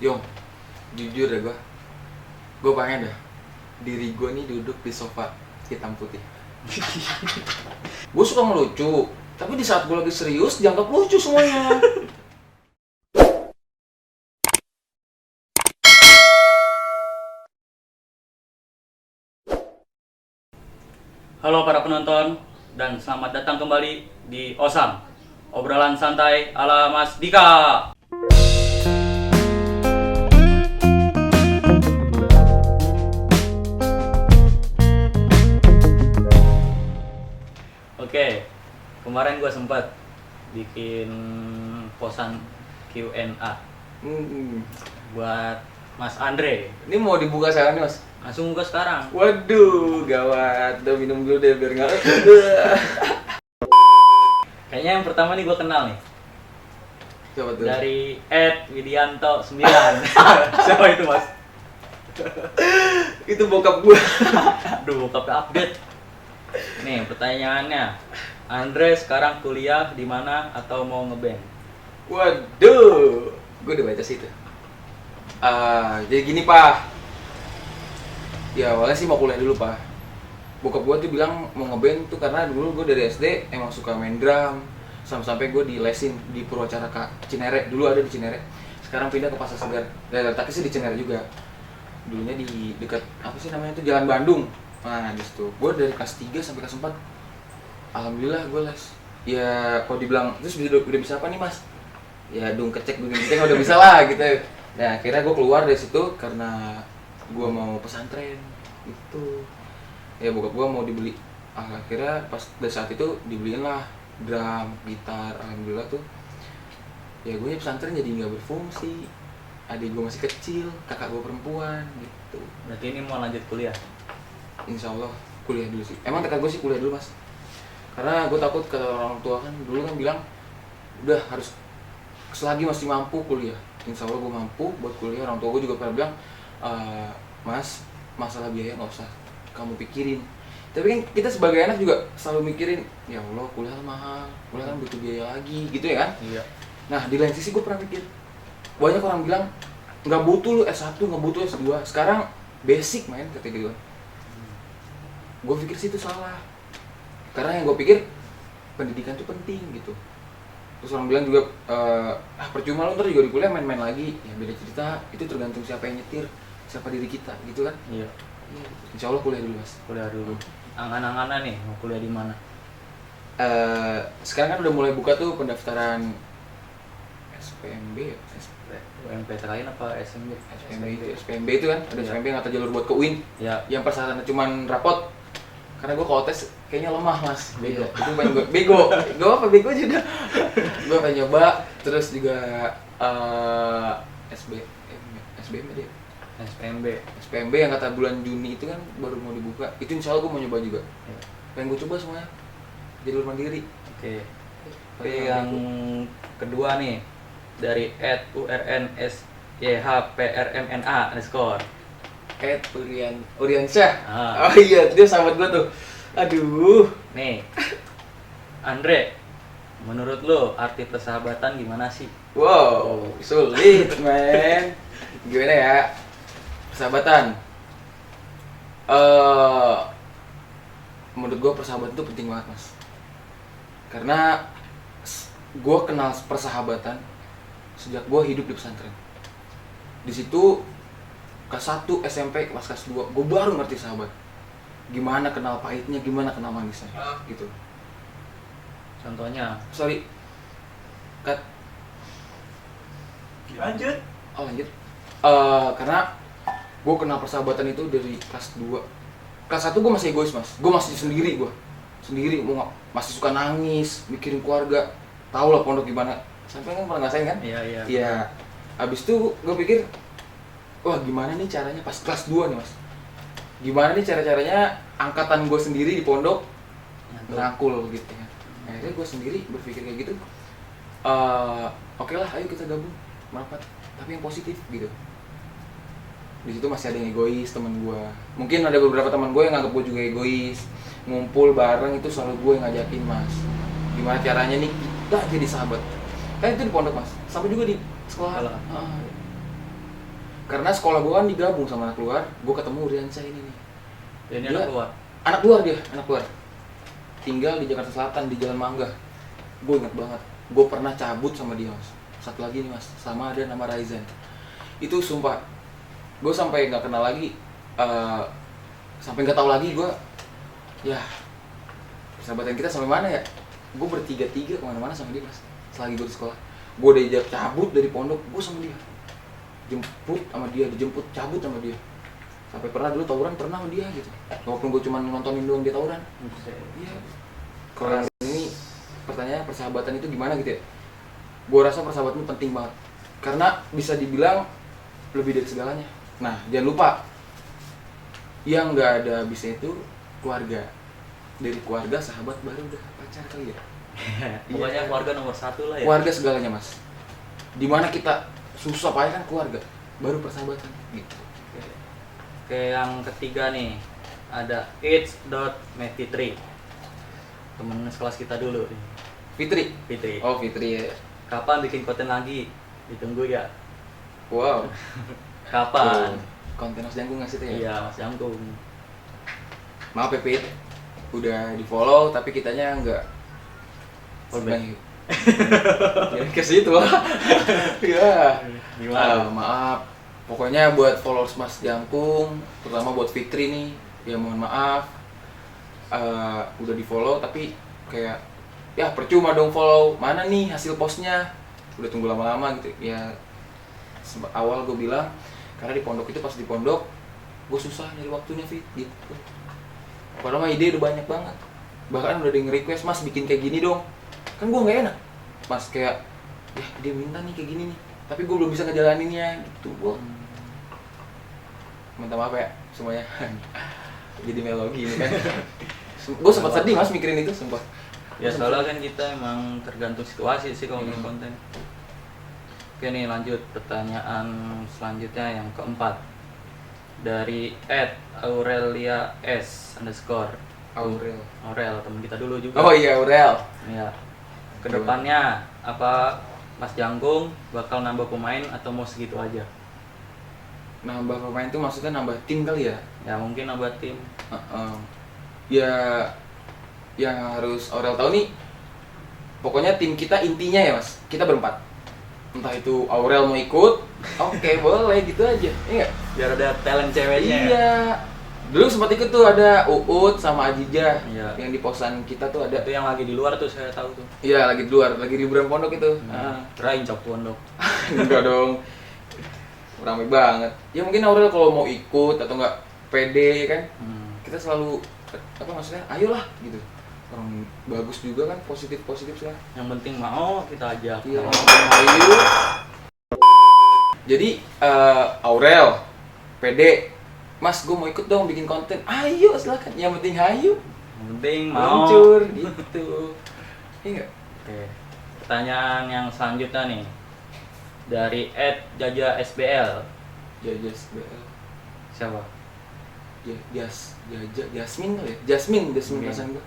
Yong, jujur ya gue pengen dah diri gue nih duduk di sofa hitam putih. Gue suka ngelucu, tapi di saat gue lagi serius dianggap lucu semuanya. Halo para penonton dan selamat datang kembali di Osam, obrolan santai ala Mas Dika. Oke, kemarin gue sempat bikin posan Q&A Hmm, buat Mas Andre. ini mau dibuka sekarang nih mas? Langsung buka sekarang. Waduh, gawat. Udah minum dulu deh biar nggak. Kayaknya yang pertama nih gue kenal nih. Siapa tuh? Dari @widianto9. Siapa itu mas? Itu bokap gue. Aduh, bokapnya update. Nih pertanyaannya, Andre sekarang kuliah di mana atau mau ngeband? Waduh, gue udah baca sih itu. Jadi gini pak. Ya awalnya sih mau kuliah dulu pak. Bokap gue tuh bilang mau ngeband tuh karena dulu gue dari SD emang suka main drum. Sampai gue dilesin di Purwacaraka Cinere, dulu ada di Cinere. Sekarang pindah ke Pasar Segar. Dan letaknya sih di Cinere juga. Dulunya di dekat apa sih namanya itu Jalan Bandung. Nah di situ. Gue dari kelas 3 sampai kelas 4. Alhamdulillah gue les. Ya kalau dibilang terus udah bisa apa nih mas? Ya dung kecek udah bisa lah gitu. Nah akhirnya gue keluar dari situ karena gue mau pesantren gitu. Ya bokap gue mau dibeli. Akhirnya pas dari saat itu dibeliin lah drum, gitar. Alhamdulillah tuh ya gue pesantren jadi nggak berfungsi. Adik gue masih kecil, kakak gue perempuan gitu. Berarti ini mau lanjut kuliah? Insya Allah kuliah dulu sih. Emang tekad gue sih kuliah dulu mas. Karena gue takut ke orang tua kan dulu kan bilang udah harus selagi masih mampu kuliah. Insya Allah gue mampu buat kuliah. Orang tua gue juga pernah bilang mas masalah biaya nggak usah kamu pikirin. Tapi kan kita sebagai anak juga selalu mikirin ya Allah kuliah mahal, kuliah kan butuh biaya lagi gitu ya kan. Iya. Nah di lain sisi gue pernah mikir banyak orang bilang nggak butuh lu S1, nggak butuh S2. Sekarang basic main kata gitu. Gue pikir sih itu salah. Karena yang gue pikir pendidikan itu penting gitu. Terus orang bilang juga percuma lu ntar juga di kuliah main-main lagi. Ya beda cerita, itu tergantung siapa yang nyetir, siapa diri kita gitu kan. Iya. Insya Allah kuliah dulu mas. Kuliah dulu. Angan-angannya nih mau kuliah di mana? Sekarang kan udah mulai buka tuh pendaftaran SPMB ya? UMPTKIN apa SMB? SPMB itu kan, ada Iya. SPMB yang kata jalur buat ke UIN. Ya. Yang persyaratannya cuman rapot. Karena gue kalau tes kayaknya lemah mas, bego. Iya. Itu pengen gue bego, gue apa bego juga. Gue pengen nyoba, terus juga SBM deh. SPMB yang kata bulan Juni itu kan baru mau dibuka. Itu insya Allah gue mau nyoba juga. Iya. Pengen gue coba semuanya, jalur mandiri. Oke. Tapi yang kedua nih dari @urnsyhprmna_. Uriansyah. Ah. Oh iya, dia sahabat gue tuh. Aduh. Nih, Andre, menurut lo arti persahabatan gimana sih? Wow, sulit men. Gimana ya? Persahabatan. Menurut gue persahabatan itu penting banget mas. Karena gue kenal persahabatan sejak gue hidup di pesantren. Di situ kelas 1 SMP, kelas 2, gue baru ngerti sahabat. Gimana kenal pahitnya, gimana kenal manisnya, gitu. Contohnya? Sorry, cut. Lanjut. Oh lanjut. Karena gue kenal persahabatan itu dari kelas 2. Kelas 1 gue masih egois mas, gue masih sendiri masih suka nangis, mikirin keluarga. Tahu lah pondok gimana, sampai kan pernah ngerasain kan? Iya. Iya. Abis itu gue pikir, wah gimana nih caranya pas kelas 2 nih mas. Gimana nih cara-caranya angkatan gue sendiri di pondok ngerangkul gitu ya. Akhirnya gue sendiri berpikir kayak gitu. Oke lah, ayo kita gabung merapat, tapi yang positif gitu. Di situ masih ada yang egois teman gue. Mungkin ada beberapa teman gue yang nganggap gue juga egois. Ngumpul bareng itu selalu gue yang ngajakin mas. Gimana caranya nih kita jadi sahabat. Kan itu di pondok mas, sampai juga di sekolah. Karena sekolah gue kan digabung sama anak luar, gue ketemu Riansyah ini nih. Ini Dia- anak keluar. Anak luar dia, anak luar. Tinggal di Jakarta Selatan di Jalan Mangga. Gue inget banget, gue pernah cabut sama dia mas. Satu lagi nih mas, sama ada nama Raizan. Itu sumpah, gue sampai nggak kenal lagi, sampai nggak tahu lagi gue, ya persahabatan kita sampai mana ya? Gue bertiga-tiga kemana-mana sama dia mas. Selagi gue di sekolah, gue diajak cabut dari pondok, gue sama dia. Jemput sama dia, dijemput, cabut sama dia. Sampai pernah dulu tawuran pernah sama dia gitu. Walaupun gue cuma nontonin doang dia tawuran. Iya. Kalau yang ini pertanyaan persahabatan itu gimana gitu ya? Gue rasa persahabatan itu penting banget. Karena bisa dibilang lebih dari segalanya. Nah, jangan lupa yang nggak ada habisnya itu keluarga. Dari keluarga, sahabat, baru udah pacar kali ya. Pokoknya keluarga nomor 1 lah ya. Keluarga segalanya mas. Dimana kita susah payah kan keluarga, baru persahabatan gitu. Oke, yang ketiga nih ada It's.Mevitri, temen sekelas kita dulu nih. Fitri. Oh Fitri ya. Kapan bikin konten lagi? Ditunggu ya. Wow. Kapan? Konten Mas Jangkung ngasih tuh ya? Iya, Mas Jangkung. Maaf ya Fit, udah di follow tapi kitanya nggak Fallback. ya ke situ lah. Ya. Gimana? Maaf. Pokoknya buat followers Mas Jangkung, terutama buat Fitri nih, ya mohon maaf. Udah di follow tapi kayak ya percuma dong follow. Mana nih hasil postnya? Udah tunggu lama-lama gitu. Ya awal gue bilang karena di pondok itu pas di pondok gue susah nyari waktunya Fit gitu. Padahal mah ide udah banyak banget. Bahkan udah ada yang request mas bikin kayak gini dong. Kan gue nggak enak. Mas kayak ya dia minta nih kayak gini nih. Tapi gue belum bisa ngejalaninnya gitu. Gue minta maaf ya semuanya. Jadi melogi ini kan. Gue sempat sedih mas mikirin itu sumpah. Ya soalnya kan kita emang tergantung situasi sih kalau bikin konten. Oke nih lanjut pertanyaan selanjutnya yang keempat dari @Aurelia S _ Aurel teman kita dulu juga. Oh iya Aurel. Ya. Kedepannya apa Mas Jangkung bakal nambah pemain atau mau segitu aja? Nambah pemain tuh maksudnya nambah tim kali ya? Ya mungkin nambah tim. Ya yang harus Aurel tahu nih, pokoknya tim kita intinya ya mas, kita berempat. Entah itu Aurel mau ikut, oke boleh gitu aja, iya nggak? Biar ada talent ceweknya. Ya? Iya. Dulu sempat ikut tuh ada Uut sama Ajijah, Iya. yang di posan kita tuh ada. Itu yang lagi di luar tuh saya tahu tuh. Iya lagi di luar, lagi liburan pondok itu. Kirain cok pondok. Enggak dong, ramai banget. Ya mungkin Aurel kalau mau ikut atau nggak pede kan, kita selalu apa maksudnya, ayolah gitu. Orang bagus juga kan, positif sih. Yang penting mau kita ajak. Iya, ayo. Jadi Aurel, pede, mas gue mau ikut dong bikin konten. Ayo silakan. Yang penting ayo. Yang penting mau. Luncur gitu. Iya nggak? Oke. Pertanyaan yang selanjutnya nih dari @jaja_sbl. Jajas BL. Siapa? Jasmine kali ya? Jasmine Oke. perasaan gue.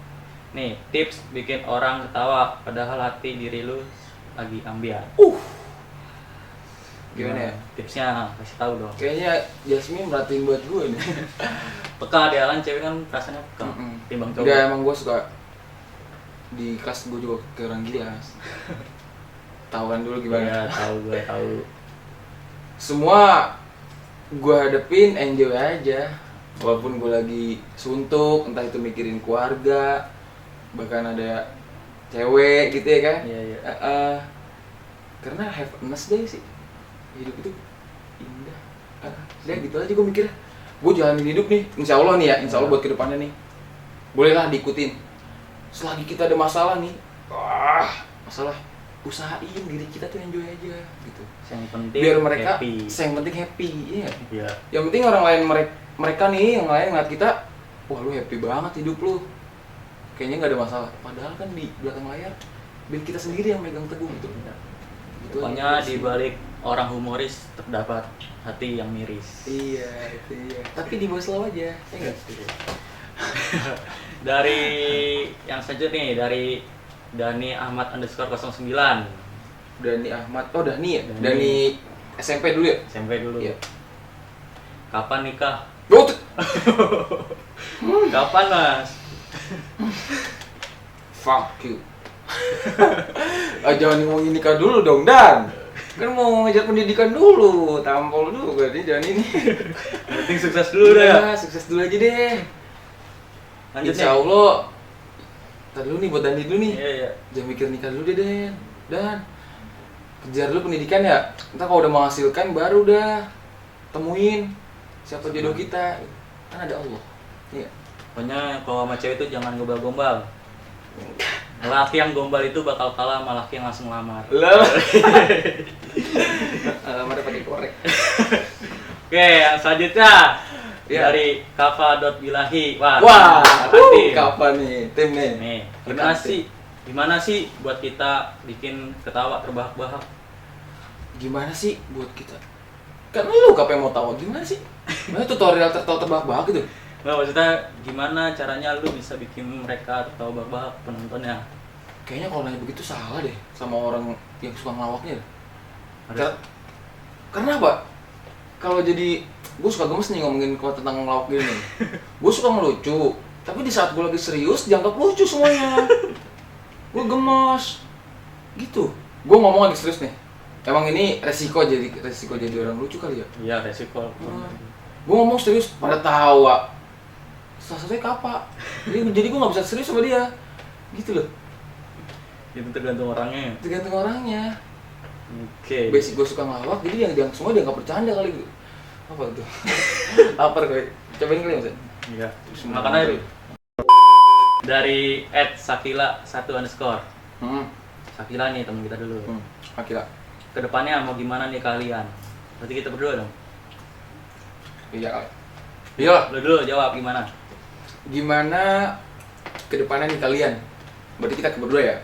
Nih, tips bikin orang ketawa padahal hati diri lu lagi ambiar. Gimana ya? Tipsnya kasih tahu dong. Kayaknya Jasmine merhatiin buat gue nih. Peka dia kan cewek kan rasanya peka. Timbang cowok. Enggak, emang gue suka di kelas gue juga ke orang gila. Tahu kan dulu gimana? Iya, tahu gue tahu. Semua gue hadepin enjoy aja. Walaupun gue lagi suntuk, entah itu mikirin keluarga, bahkan ada cewek gitu ya kan. Iya, iya. Karena have a nice day sih. Hidup itu indah. Udah gitu aja gue mikirnya. Gue jalanin hidup nih, insya Allah nih ya, insya Allah buat kedepannya nih. Bolehlah diikutin. Selagi kita ada masalah nih, masalah, usahain diri kita tuh enjoy aja gitu. Yang penting Biar mereka, happy. yang penting happy, iya. Iya. Yang penting orang lain mereka nih, yang lain ngeliat kita, wah lu happy banget hidup lu. Kayaknya nggak ada masalah. Padahal kan di belakang layar, biar kita sendiri yang megang teguh gitu. Gitu Pokoknya aja di sih. balik orang humoris terdapat hati yang miris. Iya, itu iya. Tapi di bawah slow aja, ya nggak? Dari yang selanjutnya nih dari Dani Ahmad _09. Dani Ahmad, oh Dani ya? Dani. Dani SMP dulu ya? SMP dulu. Iya. Kapan nikah? Oh, tuh. Kapan Mas? Fuck you. Jangan ngomongin nikah dulu dong, Dan. Kan mau ngejar pendidikan dulu, tampol dulu berarti jangan ini. Penting sukses dulu dah. Udah, sukses dulu aja deh. Lanjut Insya Allah. Ntar dulu nih buat Dandi dulu nih. Iya. Jangan mikir nikah dulu deh, Den. Dan kejar dulu pendidikan ya. Ntar kalau udah menghasilkan baru dah temuin siapa jodoh kita. Kan ada Allah. Iya. Pokoknya kalau sama cewek itu jangan gombal-gombal. Laki yang gombal itu bakal kalah sama laki yang langsung lamar. Lah. Alamatnya pakai korek. Oke, yang selanjutnya Ya. dari Kava.bilahi. Wah, tim. kapan nih tim nih? Nih, Rekan gimana sih buat kita bikin ketawa terbahak-bahak? Gimana sih buat kita? Kan lu kapan mau tahu gimana sih? Mana tutorial tertawa terbahak-bahak gitu? Nggak, maksudnya gimana caranya lu bisa bikin mereka tertawa terbahak penontonnya? Kayaknya kalau nanya begitu salah deh sama orang yang suka ngelawaknya. Karena apa? Kalau jadi gue suka gemes nih ngomongin kalau tentang ngelawak gini nih. Gue suka ngelucu, tapi di saat gue lagi serius dianggap lucu semuanya. Gue gemes. Gitu. Gue ngomong lagi serius nih. Emang ini resiko jadi orang lucu kali ya? Iya, resiko. Gue ngomong serius pada tawa. Salah satunya Kapa. Jadi gue nggak bisa serius sama dia. Gitu loh. Itu tergantung orangnya. Tergantung orangnya. Oke. Basic gue suka ngelawak, jadi yang semua dia nggak bercanda kali gitu. Apa tuh? Lapar gue. Cobain kali Mas. Iya. Makan aja dulu. Dari @sakila1_. Sakila nih teman kita dulu. Akila. Kedepannya mau gimana nih kalian? Berarti kita berdua dong. Iya kali. Iya. Lu dulu jawab gimana? Gimana kedepannya nih kalian? Berarti kita berdua ya.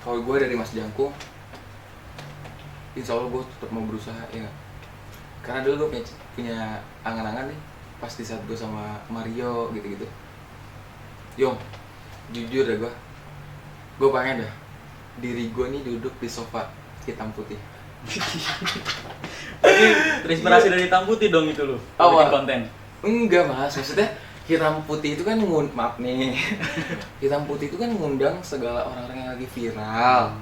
Kalau gue dari Mas Jangkung, insya Allah gue tetap mau berusaha ya. Karena dulu gue punya angan-angan nih pas di saat gue sama Mario gitu-gitu. Yong, jujur deh gue pengen dah diri gue nih duduk di sofa hitam putih. Jadi terinspirasi dari hitam putih dong itu lu. Apa? Bikin konten. Enggak Mas, maksudnya hitam putih itu kan maaf nih. Hitam putih itu kan ngundang segala orang-orang yang lagi viral.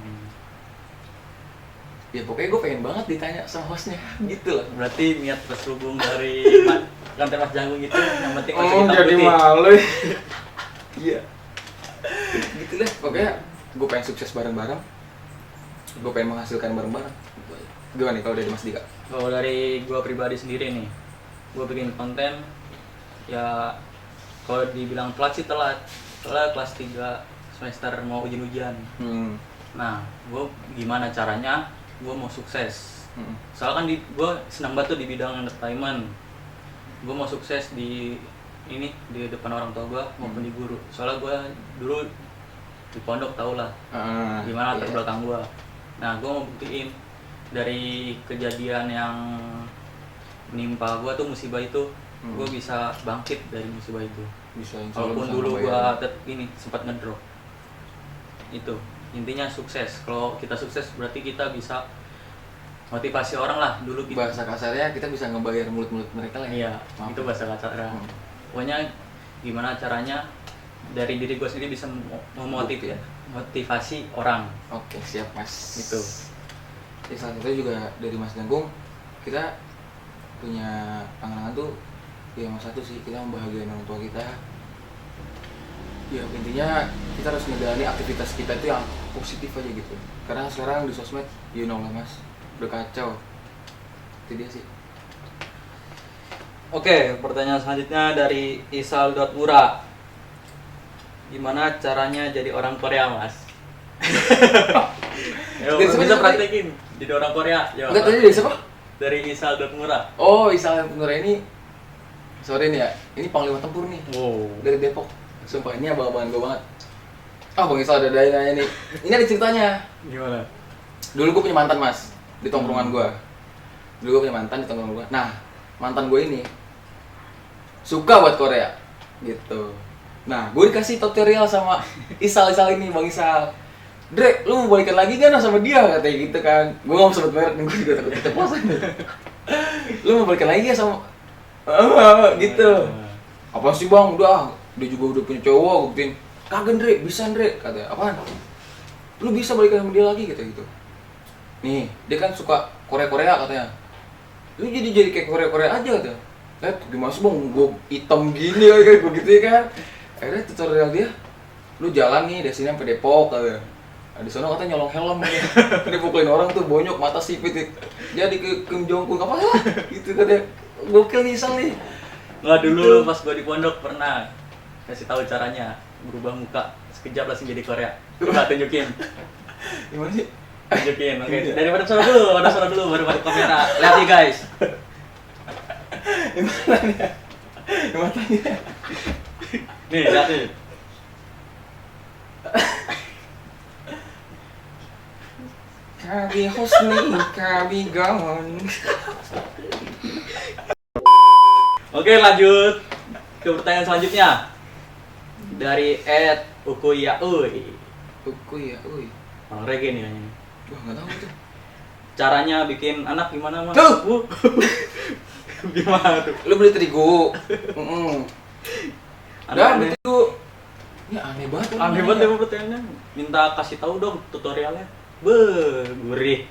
Ya pokoknya gue pengen banget ditanya sama hostnya gitu loh. Berarti niat terselubung dari konten Mas Jangkung itu yang penting masuk hitam jadi putih. malu. Iya. Gitu deh, pokoknya gue pengen sukses bareng-bareng. Gue pengen menghasilkan bareng-bareng. Gimana nih kalau dari Mas Dika? Kalau dari gua pribadi sendiri nih, gua bikin konten ya kalau dibilang telat sih telat. Soalnya kelas 3 semester mau ujian-ujian. Nah, gua gimana caranya gua mau sukses. Soalnya kan gua senang banget tuh di bidang entertainment. Gua mau sukses di di depan orang tua gua maupun di guru. Soalnya gua dulu di pondok tau lah gimana latar belakang gua. Nah, gua mau buktiin dari kejadian yang menimpa gua tuh musibah itu, gua bisa bangkit dari musibah itu. Bisa. Walaupun dulu gua sempat ngedrop. Itu intinya sukses. Kalau kita sukses berarti kita bisa motivasi orang lah. Dulu kita bahasa kasarnya kita bisa ngebayar mulut-mulut mereka lah. Iya, itu bahasa kasarnya. Pokoknya gimana caranya dari diri gua sendiri bisa motivasi orang. Oke, siap Mas. Itu. Ya, salah satunya juga dari Mas Jangkung, kita punya angan-angan tuh ya yang satu sih, kita membahagiakan orang tua kita. Ya intinya kita harus menjalani aktivitas kita itu yang positif aja gitu. Karena sekarang di sosmed, you know lah Mas, udah kacau. Itu dia sih. Oke, pertanyaan selanjutnya dari Isal.mura. Gimana caranya jadi orang Korea, Mas? Yo, bisa praktekin jadi orang Korea. Yo. Enggak, tadi dari siapa? Dari Isal.mura. Oh, Isal.mura ini sorry nih ya, ini panglima tempur nih. Wow. Dari Depok. Sumpah ini abang-abangan gue banget. Bang Isal ada nanya nih. Ini ada ceritanya. Gimana? Dulu gue punya mantan Mas di tongkrongan gue. Dulu gue punya mantan di tongkrongan gue. Nah, mantan gue ini suka buat Korea gitu. Nah, gue dikasih tutorial sama Isal ini, Bang Isal. Dre, lu mau balikan lagi kan sama dia? Katanya gitu kan. Gue gak mau sebut merek nih, gue juga takut keceplosan. Lu mau balikan lagi ya sama Gitu. Apa sih bang, udah dia juga udah punya cowok, gue gituin. Kagak Ndre, bisa Ndre, katanya. Apaan? Lu bisa balikan sama dia lagi, kata gitu. Nih, dia kan suka Korea katanya. Lu jadi kayak Korea aja katanya. Gimana sih bang, gue hitam gini kayak gue gitu kan. Akhirnya tutorial dia, lu jalan nih dari sini sampai Depok katanya. Nah, di sana katanya nyolong helm ya. Dia pukulin orang tuh bonyok mata sipit nih. Jadi ke Kim Jong Un apa lah gitu katanya. Gokil nih Isang nih. Nggak dulu Gitu. pas gua di pondok pernah kasih tahu caranya berubah muka sekejap langsung jadi Korea. Coba tunjukin. Gimana sih? Tunjukin. Oke. Daripada suara dulu baru masuk kamera. Lihat nih guys. Gimana nih? Gimana nih? Nih, lihat nih. Kabi Husni, Kabi Gaon. Oke, lanjut ke pertanyaan selanjutnya. Dari @ukuyaui. Uku ya, uy. Orang reggae nih kayaknya. Wah, nggak tahu itu. Caranya bikin anak gimana, Mas? Tuh! Gimana tuh? Lu beli terigu. Udah, Aneh. beli terigu. Ini aneh banget. Aneh banget ya pertanyaannya. Minta kasih tahu dong tutorialnya. Gurih.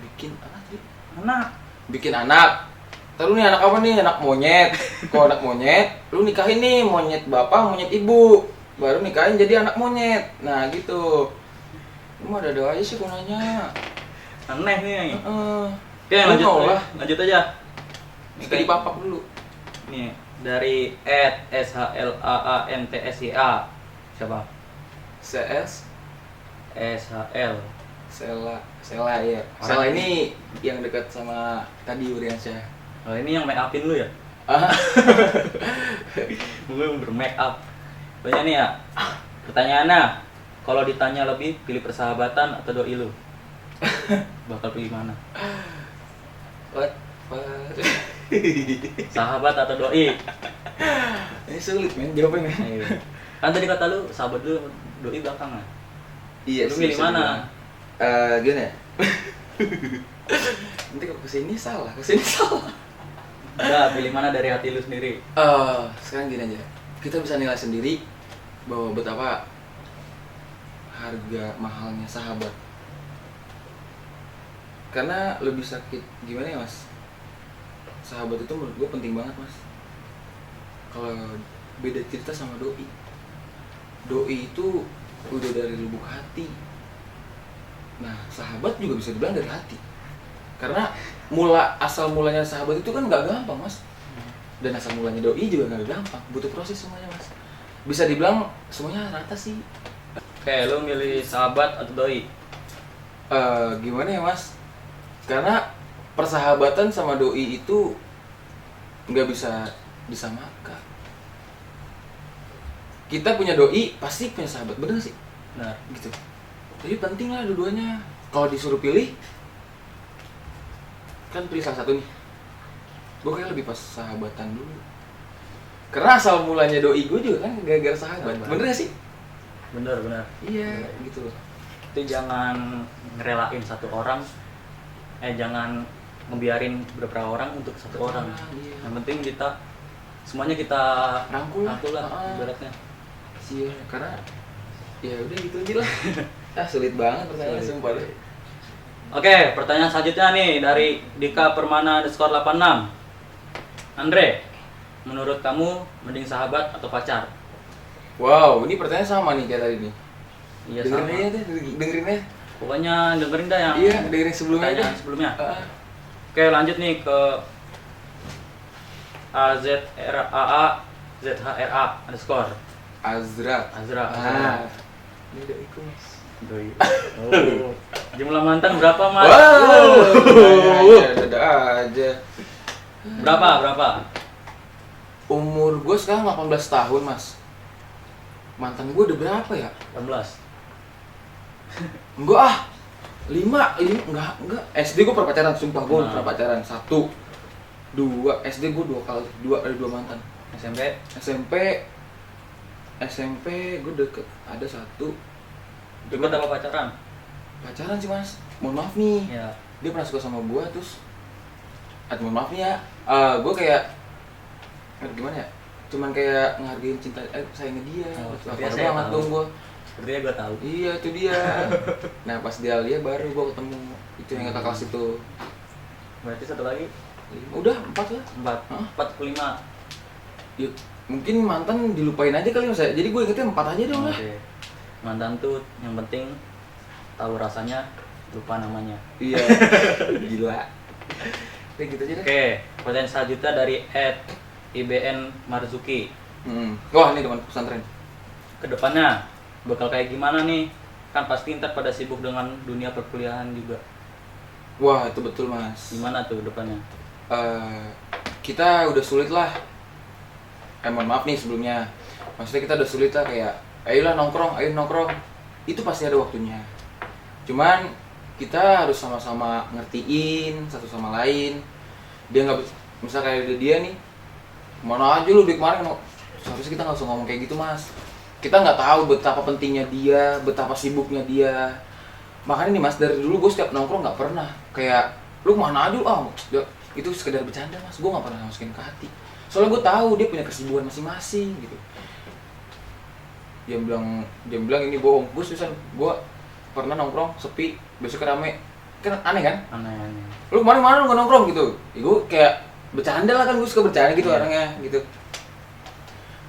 Bikin anak sih. Anak. Bikin anak. Terus nih anak apa nih? Anak monyet. Kalau anak monyet, lu nikahin nih monyet bapak, monyet ibu. Baru nikahin jadi anak monyet. Nah, gitu. Lu mah ada aja sih gunanya. Aneh nih. Heeh. Oke, Lu lanjut mau lah. Lanjut aja. Kita dipapak dulu. Nih, dari @shlaantsia. Siapa? CS SHL. Sela ya. Sela ini yang dekat sama tadi Uriansyah. Oh, ini yang make upin lu ya? Ah, Gue bermake up. Banyak nih ya. Pertanyaannya, kalau ditanya lebih pilih persahabatan atau doi lu? Bakal pilih mana? what? Sahabat atau doi? Ini sulit men jawabnya men. Ayo. Kan tadi kata lu sahabat lu doi belakangan. Iya, Lu sih, milih bisa mana? dibilang. Gini ya. Nanti kalau kesini salah, kesini salah. Udah, pilih mana dari hati lu sendiri? Sekarang gini aja. Kita bisa nilai sendiri bahwa betapa harga mahalnya sahabat. Karena lebih sakit gimana ya mas? Sahabat itu menurut gue penting banget mas. Kalau beda cerita sama doi. Doi itu udah dari lubuk hati. Nah, sahabat juga bisa dibilang dari hati. Karena asal mulanya sahabat itu kan nggak gampang mas. Dan asal mulanya doi juga nggak gampang. Butuh proses semuanya mas. Bisa dibilang semuanya rata sih. Oke, lu milih sahabat atau doi? Gimana ya mas? Karena persahabatan sama doi itu nggak bisa disamakan. Kita punya doi pasti punya sahabat, bener gak sih? Benar. Gitu. Jadi penting lah dua-duanya. Kalau disuruh pilih, kan pilih salah satu nih. Gue kayak lebih pas sahabatan dulu. Karena asal mulanya doi gue juga kan gara-gara sahabat. Sahabat. Bener gak sih? Benar. Iya, gitu loh. Itu jangan ngerelain satu orang, jangan ngebiarin beberapa orang untuk satu orang. Iya. Yang penting kita semuanya kita Rangkul lah. lah Ah. ibaratnya. Iya, karena ya udah gitu aja lah. Sulit banget pertanyaannya Sulit. sumpah deh. Oke, pertanyaan selanjutnya nih dari Dika Permana _86. Andre, menurut kamu mending sahabat atau pacar? Wow, ini pertanyaan sama nih kayak tadi nih. Iya dengerin sama. aja deh, dengerin aja. Pokoknya dengerin dah yang Iya, dengerin sebelumnya aja. pertanyaan sebelumnya. Ah. Oke, lanjut nih ke AZRAA ZHRA_ Azra. Azra. Ini udah ikut mas. Doi. Oh. Jumlah mantan berapa, Mas? Wow. Ada aja. Berapa? Umur gue sekarang 18 tahun mas. Mantan gue udah berapa ya? 18. Enggak ah. 5 enggak. SD gue pernah pacaran, sumpah gue Nah. pernah pacaran. 1 2 SD gue 2 kali, 2 mantan. SMP gue deket, ada 1. Juga apa pacaran? Pacaran sih mas, mohon maaf nih. Ya. Dia pernah suka sama gue, terus mohon maaf nih ya, gue kayak gimana ya, cuman kayak ngehargain cinta sayangnya dia. Biasa Parah banget dong gue. Sepertinya gue tahu. Iya itu dia. Nah pas dia lihat baru gue ketemu itu yang kakak kelas itu. Berarti satu lagi Udah 4 lah. 4 ke 5. Ya, mungkin mantan dilupain aja kali mas ya. Jadi gue ingetnya 4 aja dong lah. Oke. Mantan tuh yang penting tahu rasanya, lupa namanya. Iya. Gila. Kayak gitu aja deh. Oke, pertanyaan selanjutnya dari @IBN Marzuki. Wah ini teman pesantren. Kedepannya bakal kayak gimana nih? Kan pasti ntar pada sibuk dengan dunia perkuliahan juga. Wah itu betul mas. Gimana tuh depannya? Kita udah sulit lah. Mohon maaf nih sebelumnya. Maksudnya kita udah sulit lah kayak, ayo nongkrong. Itu pasti ada waktunya. Cuman kita harus sama-sama ngertiin satu sama lain. Dia nggak, misal kayak dia nih, mana aja lu di kemarin, seharusnya kita nggak usah ngomong kayak gitu mas. Kita nggak tahu betapa pentingnya dia, betapa sibuknya dia. Makanya nih mas, dari dulu gue setiap nongkrong nggak pernah kayak lu mana aja itu sekedar bercanda mas, gue nggak pernah masukin ke hati. Soalnya gue tahu dia punya kesibukan masing-masing gitu. Dia bilang ini bohong. Gue susah, gue pernah nongkrong sepi, besoknya rame, kan aneh kan? Aneh. Lu mana lu nggak nongkrong gitu? Ya, gue kayak bercanda lah kan, gue suka bercanda gitu orangnya gitu.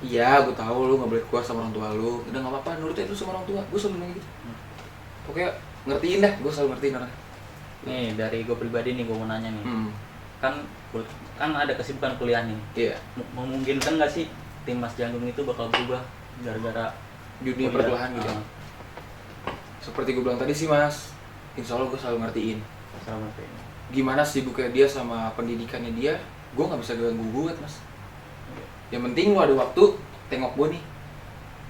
Iya, gue tahu lu nggak boleh keluar sama orang tua lu. Udah nggak apa-apa, nurut aja lu sama orang tua. Gue selalu bilang gitu. Pokoknya ngertiin dah, gue selalu ngertiin orang. Nih dari gue pribadi nih, gue mau nanya nih. Kan ada kesibukan kuliah nih. Iya. Memungkinkan nggak sih tim Mas Janggung itu bakal berubah gara-gara dunia perkuliahan gitu. Seperti gue bilang tadi sih mas, insya Allah gue selalu ngertiin. Gimana sibuknya dia sama pendidikannya dia, gue nggak bisa ganggu gugat mas. Yang penting lu ada waktu, tengok gue nih,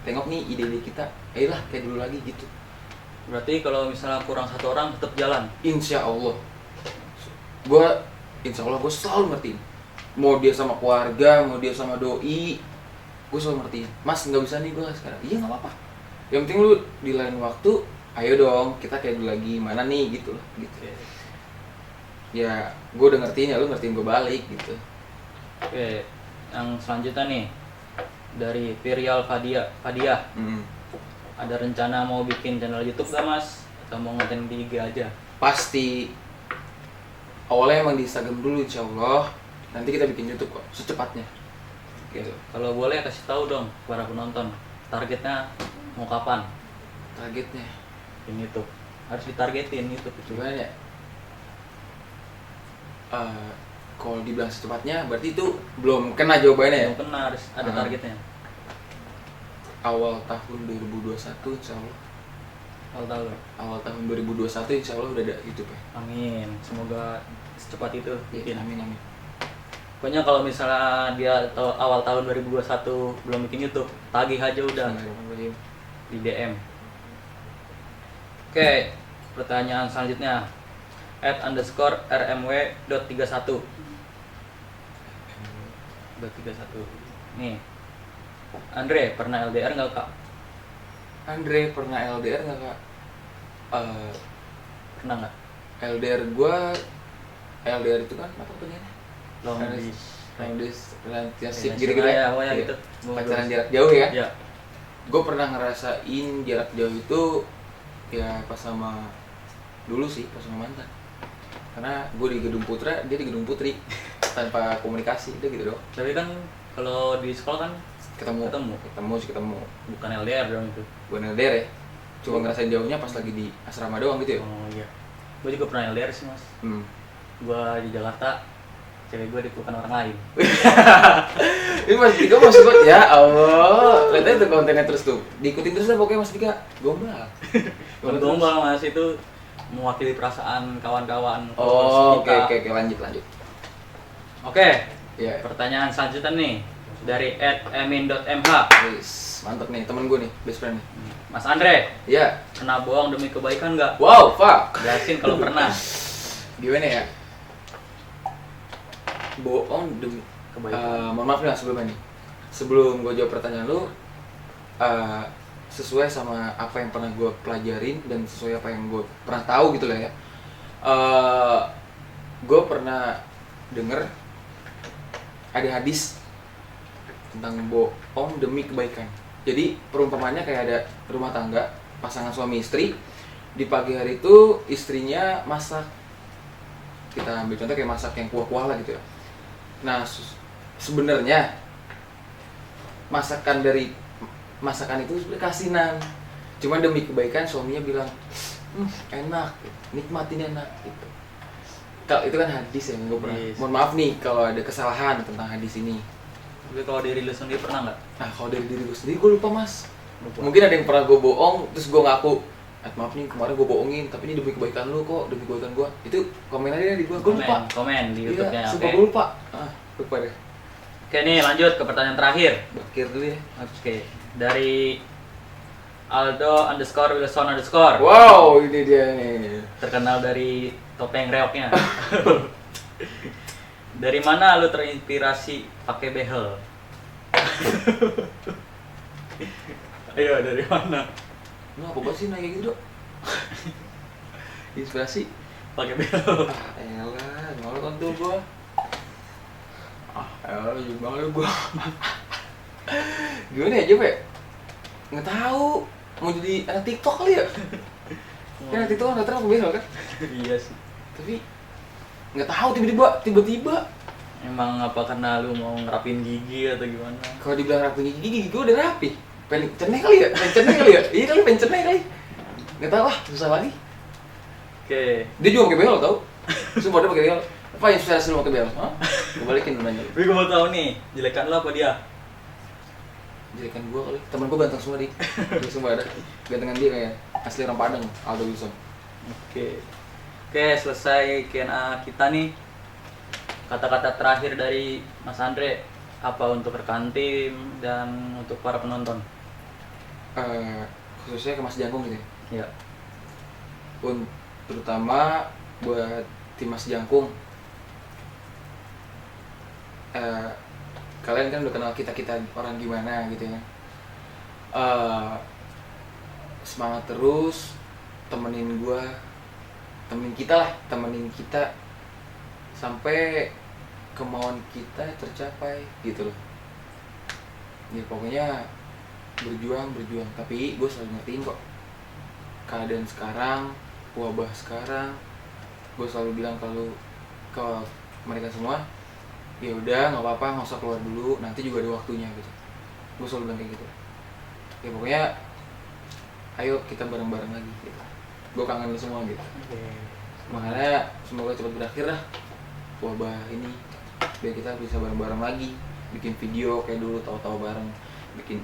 tengok nih ide-ide kita, ayolah kayak dulu lagi gitu. Berarti kalau misalnya kurang satu orang tetap jalan? Insya Allah gue selalu ngertiin. Mau dia sama keluarga, mau dia sama doi, gue selalu ngertiin. Mas nggak bisa nih gue sekarang, iya nggak apa-apa. Yang penting lu di lain waktu, ayo dong kita kayak dulu lagi, mana nih gitu loh gitu. Ya gue udah ngertiin, ya lu ngertiin gue balik gitu. Oke, yang selanjutnya nih dari Virial Fadia. Ada rencana mau bikin channel YouTube gak mas? Atau mau ngonten di IG aja? Pasti. Awalnya emang di Instagram dulu insya Allah. Nanti kita bikin YouTube kok, secepatnya gitu. Kalau boleh kasih tahu dong para penonton, targetnya mau kapan? Targetnya Ini YouTube harus ditargetin YouTube itu. gimana ya? Kalau dibilang secepatnya berarti itu belum kena jawabannya ya? Belum kena, harus ada targetnya. Awal tahun 2021 insya Allah. Awal tahun 2021 insya Allah udah ada YouTube ya. Amin, semoga secepat itu bikin. Amin. Pokoknya kalau misalnya dia awal tahun 2021 belum bikin YouTube, tagih aja udah di DM. Oke, pertanyaan selanjutnya @_rmw.31. Nih, Andre pernah LDR nggak kak? Andre pernah LDR nggak kak? Pernah nggak? LDR itu kan apa penyanyi? Long distance gitu-gitu ya? Gitu. Pacaran jarak jauh ya? Ya. Gue pernah ngerasain jarak jauh itu ya pas sama dulu sih, pas sama mantan. Karena gue di Gedung Putra, dia di Gedung Putri, tanpa komunikasi, udah gitu doang. Tapi kan kalau di sekolah kan Ketemu. bukan LDR dong itu. Bukan LDR ya, cuma ngerasain jauhnya pas lagi di asrama doang gitu ya. Oh iya, gue juga pernah LDR sih mas. Gue di Jakarta, cewek gue dipelukan orang lain. Ini Mas Dika masuk banget ya Allah. Lihat aja tuh kontennya terus tuh, diikutin terus lah pokoknya Mas Dika. Gombal. Gombal mas, itu mewakili perasaan kawan-kawan. Oh oke, lanjut. Oke. Iya. Pertanyaan selanjutnya nih dari @emin.mh. Mantap nih, temen gue nih, best friend nih. Mas Andre, Iya. pernah bohong demi kebaikan nggak? Wow, fuck. Jelasin kalau pernah. Gimana ya? Bohong demi Kebaikan. mohon maaf nih sebelumnya nih. Sebelum gue jawab pertanyaan lu, sesuai sama apa yang pernah gue pelajarin dan sesuai apa yang gue pernah tahu gitu lah ya. Gue pernah denger ada hadis tentang bohong demi kebaikan. Jadi perumpamannya kayak ada rumah tangga, pasangan suami istri, di pagi hari itu istrinya masak. Kita ambil contoh kayak masak yang kuah-kuah lah gitu ya. Nah, sebenarnya masakan itu sebenarnya kasinan. Cuma demi kebaikan suaminya bilang, enak, nikmatin enak gitu. Kalau itu kan hadis ya, gue pernah. Yes. Mohon maaf nih kalau ada kesalahan tentang hadis ini. Tapi kalau diri lu sendiri pernah nggak? Nah, kalau dari diri gue sendiri gue lupa, Mas. Lupa. Mungkin ada yang pernah gue bohong, terus gue ngaku, maaf nih kemarin gue bohongin, tapi ini demi kebaikan lu kok, demi kebaikan gue. Itu komen aja di gue lupa. Komen di YouTube-nya, Iya, oke. sumpah gue lupa. Lupa deh. Oke nih, lanjut ke pertanyaan terakhir. Bakir dulu ya. Oke, dari Aldo_Wilson_. Wow, ini dia nih. Terkenal dari topeng reoknya. Dari mana lu terinspirasi pakai behel? Ayo, dari mana? Lu apa banget sih nanya gitu, Dok? Inspirasi? Pakai behel. Elah, malu kan tuh gua. Elah, juga malu gua. Gimana ya, Jep? Nggak tahu. Mau jadi anak TikTok kali ya? Kan anak TikTok kan rata-rata aku behel kan? Iya sih. Tapi nggak tahu tiba-tiba. Emang apa karena lu mau ngerapin gigi atau gimana? Kalau dibilang rapi gigi gua udah rapi. Pengen ceneh kali ya? Iya kali pengen ceneh kali. Nggak tahu ah, susah lagi. Oke. Dia juga pakai behel tau? Sumpah dia pakai behel. Apa yang susah lu pakai behel? Hah? Gua balikin nanya. Tapi gue mau tahu nih, jelekan lo apa dia? Jelekan gua kali. Temen gua ganteng semua, Dik. Sumpah ada. Gantengan dia kayak asli orang Padang, Aldo Wilson. Oke. Oke, selesai Q&A kita nih. Kata-kata terakhir dari Mas Andre apa untuk rekan tim dan untuk para penonton? Khususnya ke Mas Jangkung gitu ya. Ya. Terutama buat tim Mas Jangkung. Kalian kan udah kenal kita orang gimana gitu ya. Semangat terus, temenin kita sampai kemauan kita tercapai gitu loh. Ya pokoknya berjuang, tapi gue selalu ngertiin kok keadaan sekarang, wabah sekarang. Gue selalu bilang kalau ke mereka semua, ya udah nggak apa-apa, nggak usah keluar dulu, nanti juga ada waktunya gitu. Gue selalu bilang kayak gitu. Ya pokoknya ayo kita bareng-bareng lagi gitu. Gue kangen lu semua gitu. Makanya semoga cepat berakhir lah wabah ini, biar kita bisa bareng-bareng lagi, bikin video kayak dulu, tahu-tahu bareng, bikin.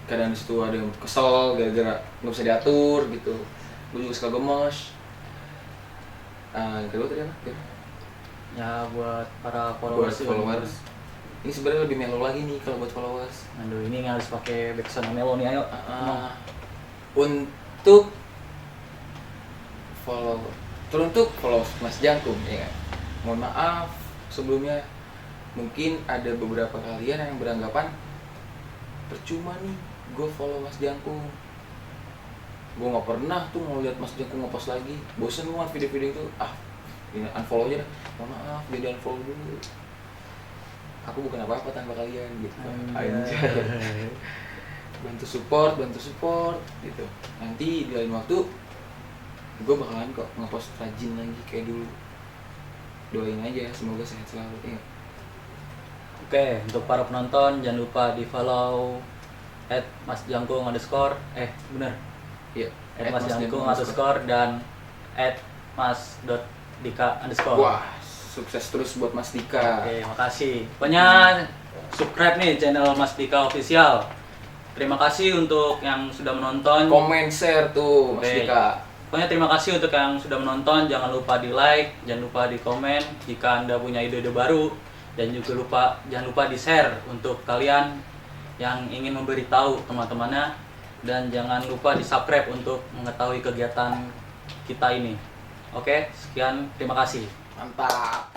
Kadang disitu ada yang kesel gara-gara nggak bisa diatur gitu. Gue juga suka gemes. Kedua tadi apa? Ya buat para Buat followers. followers. Ini sebenarnya lebih melo lagi nih kalau buat followers. Aduh, ini harus pakai backsound melo nih, ayo. Untuk follow Mas Jangkung ya. Mohon maaf sebelumnya, mungkin ada beberapa kalian yang beranggapan percuma nih gue follow Mas Jangkung. Gue nggak pernah tuh mau lihat Mas Jangkung ngepost lagi. Bosen banget video-video itu. Ini unfollow aja dah. Mohon maaf, jadi unfollow dulu. Aku bukan apa-apa tanpa kalian gitu. Anjay. Bantu support gitu. Nanti di lain waktu gue bakalan kok ngepost rajin lagi kayak dulu. Doain aja semoga sehat selalu ya. Oke, untuk para penonton jangan lupa di follow @masjangkung_, bener? Iya. @masjangkung_ dan @mas.dika_. Wah, sukses terus buat Mas Dika. Oke, makasih. Pokoknya subscribe nih channel Mas Dika Official. Terima kasih untuk yang sudah menonton. Komen, share tuh Mas Oke. Dika. Pokoknya terima kasih untuk yang sudah menonton. Jangan lupa di like, jangan lupa di komen jika Anda punya ide-ide baru, dan juga jangan lupa di share untuk kalian yang ingin memberitahu teman-temannya, dan jangan lupa di subscribe untuk mengetahui kegiatan kita ini. Oke, sekian, terima kasih. Mantap.